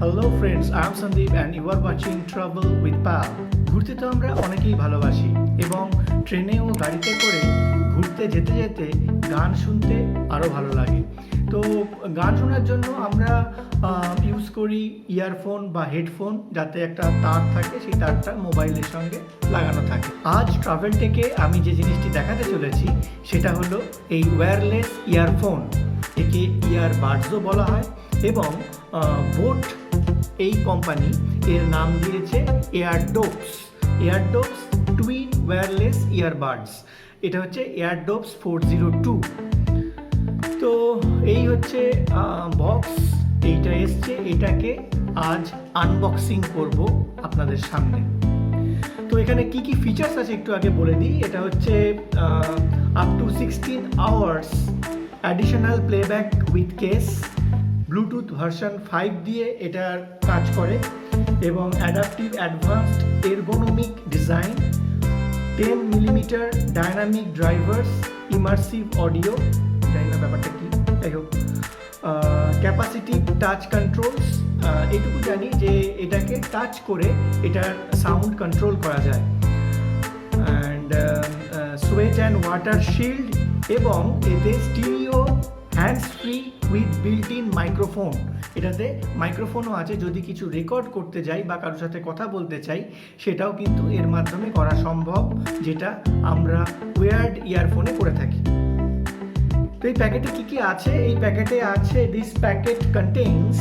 Hello friends, I am Sandeep and you are watching travel with Pal. ঘুরতে তো আমরা অনেকেই ভালোবাসি এবং ট্রেনে ও গাড়িতে করে ঘুরতে যেতে যেতে গান শুনতে আরও ভালো লাগে। তো গান শোনার জন্য আমরা ইউজ করি ইয়ারফোন বা হেডফোন, যাতে একটা তার থাকে, সেই তারটা মোবাইলের সঙ্গে লাগানো থাকে। আজ ট্রাভেলটেকে আমি যে জিনিসটি দেখাতে চলেছি সেটা হলো এই ওয়্যারলেস ইয়ারফোন। একে ইয়ারবাডসও বলা হয় এবং boAt এই কোম্পানি এর নাম দিয়েছে এয়ারডোপস টুইন ওয়্যারলেস ইয়ারবাডস। এটা হচ্ছে এয়ারডোপস 402। তো এই হচ্ছে বক্স, এইটা এসছে, এটাকে আজ আনবক্সিং করব আপনাদের সামনে। তো এখানে কি কি ফিচার্স আছে একটু আগে বলে দিই। এটা হচ্ছে up to 16 hours additional playback with case, Bluetooth version 5 দিয়ে এটার কাজ করে এবং adaptive advanced ergonomic design, 10 millimetre dynamic drivers, immersive audio, জানি না ব্যাপারটা কি, যাই হোক, ক্যাপাসিটিভ টাচ কন্ট্রোলস, এইটুকু জানি যে এটাকে টাচ করে এটার সাউন্ড কন্ট্রোল করা যায়, and sweat and water shield, এবং এতে stereo hands free with built in microphone. এটাতে মাইক্রোফোনও আছে, যদি কিছু রেকর্ড করতে যাই বা কারোর সাথে কথা বলতে চাই সেটাও কিন্তু এর মাধ্যমে করা সম্ভব, যেটা আমরা ওয়্যার্ড ইয়ারফোনে করে থাকি। তো এই প্যাকেটে কী কী আছে? এই প্যাকেটে আছে, this packet contains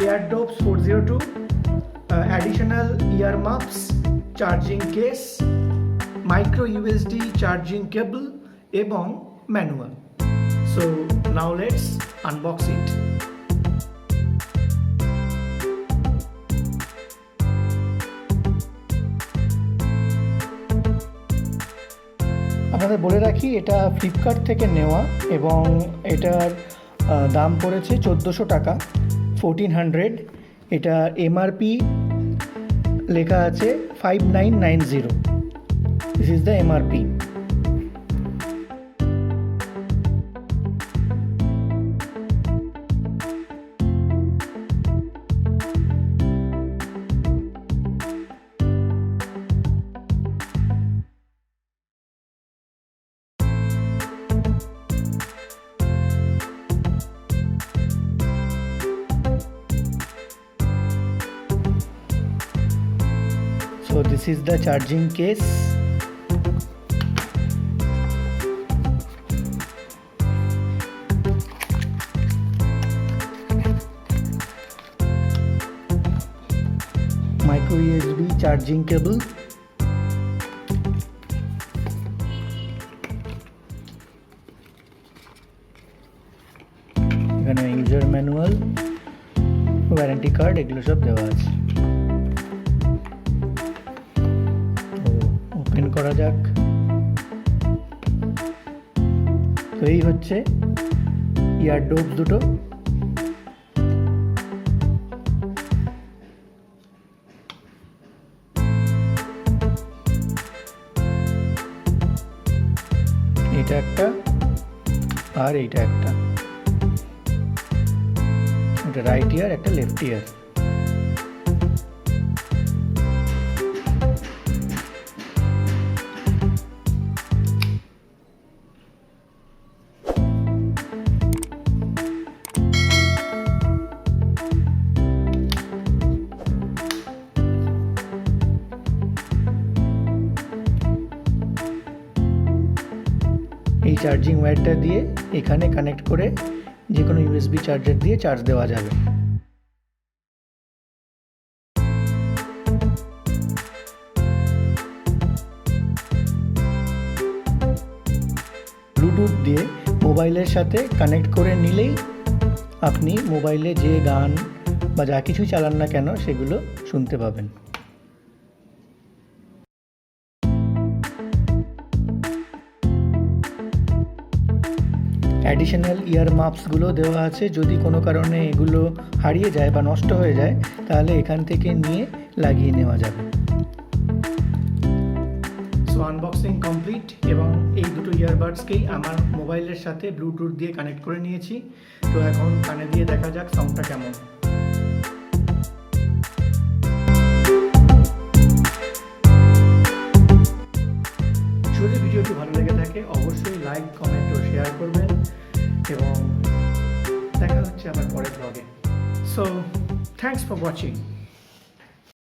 Airdopes 402, additional ear maps, charging case, micro USB charging cable এবং manual. So now let's unbox it. আপনাদের বলে রাখি, এটা ফ্লিপকার্ট থেকে নেওয়া এবং এটার দাম পড়েছে 1400 টাকা, 1400। এটা এমআরপি লেখা আছে 5990। This is the MRP. So this is the charging case. Micro USB charging cable. এখানে ইউজার ম্যানুয়াল, ওয়ারেন্টি কার্ড, এগুলো সব দেওয়া আছে। ওপেন করা যাক। তো এই হচ্ছে ইয়ারডোপস দুটো। এটা একটা আর এইটা একটা, একটা রাইট ইয়ার, একটা লেফট ইয়ার। এই চার্জিং ওয়্যারটা দিয়ে এখানে কানেক্ট করে যে কোনো ইউএসবি চার্জার দিয়ে চার্জ দেওয়া যাবে। ব্লুটুথ দিয়ে মোবাইলের সাথে কানেক্ট করে নিলেই আপনি মোবাইলে যে গান বা যা কিছুই চালান না কেন সেগুলো শুনতে পাবেন। অ্যাডিশনাল ইয়ার মাপসগুলো দেওয়া আছে, যদি কোনো কারণে এগুলো হারিয়ে যায় বা নষ্ট হয়ে যায় তাহলে এখান থেকে নিয়ে লাগিয়ে নেওয়া যাবে। সো আনবক্সিং কমপ্লিট এবং এই দুটো ইয়ারবাডসকেই আমার মোবাইলের সাথে ব্লুটুথ দিয়ে কানেক্ট করে নিয়েছি। তো এখন কানে দিয়ে দেখা যাক সাউন্ডটা কেমন। যদি ভালো লেগে থাকে অবশ্যই লাইক, কমেন্ট ও শেয়ার করবেন এবং দেখা হচ্ছে আবার পরের ব্লগে। So thanks for watching.